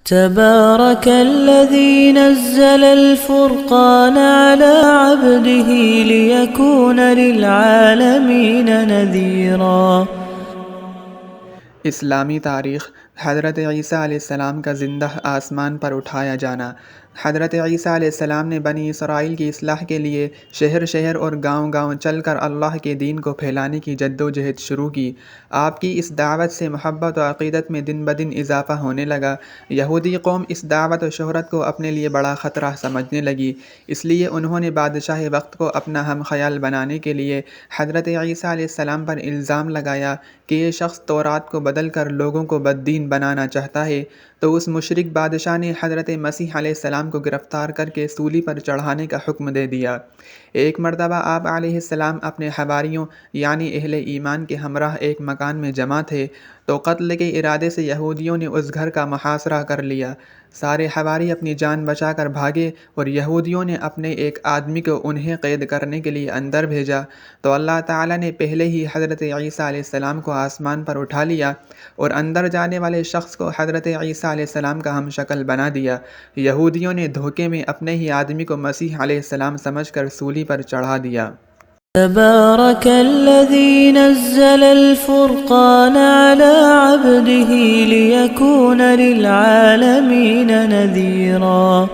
تبارك الذي نزل الفرقان على عبده ليكون للعالمين نذيرا۔ اسلامی تاریخ، حضرت عیسیٰ علیہ السلام کا زندہ آسمان پر اٹھایا جانا۔ حضرت عیسیٰ علیہ السلام نے بنی اسرائیل کی اصلاح کے لیے شہر شہر اور گاؤں گاؤں چل کر اللہ کے دین کو پھیلانے کی جد و جہد شروع کی۔ آپ کی اس دعوت سے محبت و عقیدت میں دن بدن اضافہ ہونے لگا۔ یہودی قوم اس دعوت و شہرت کو اپنے لیے بڑا خطرہ سمجھنے لگی، اس لیے انہوں نے بادشاہ وقت کو اپنا ہم خیال بنانے کے لیے حضرت عیسیٰ علیہ السلام پر الزام لگایا کہ یہ شخص تورات کو بدل کر لوگوں کو بد دین بنانا چاہتا ہے۔ تو اس مشرک بادشاہ نے حضرت مسیح علیہ السلام کو گرفتار کر کے سولی پر چڑھانے کا حکم دے دیا۔ ایک مرتبہ آپ علیہ السلام اپنے حواریوں یعنی اہل ایمان کے ہمراہ ایک مکان میں جمع تھے تو قتل کے ارادے سے یہودیوں نے اس گھر کا محاصرہ کر لیا۔ سارے حواری اپنی جان بچا کر بھاگے اور یہودیوں نے اپنے ایک آدمی کو انہیں قید کرنے کے لیے اندر بھیجا تو اللہ تعالیٰ نے پہلے ہی حضرت عیسیٰ علیہ السلام کو آسمان پر اٹھا لیا اور اندر جانے والے شخص کو حضرت عیسیٰ علیہ السلام کا ہم شکل بنا دیا۔ یہودیوں نے دھوکے میں اپنے ہی آدمی کو مسیح علیہ السلام سمجھ کر سولی پر چڑھا دیا۔ تبارك الذي نزل الفرقان على عبده ليكون للعالمين نذيرا۔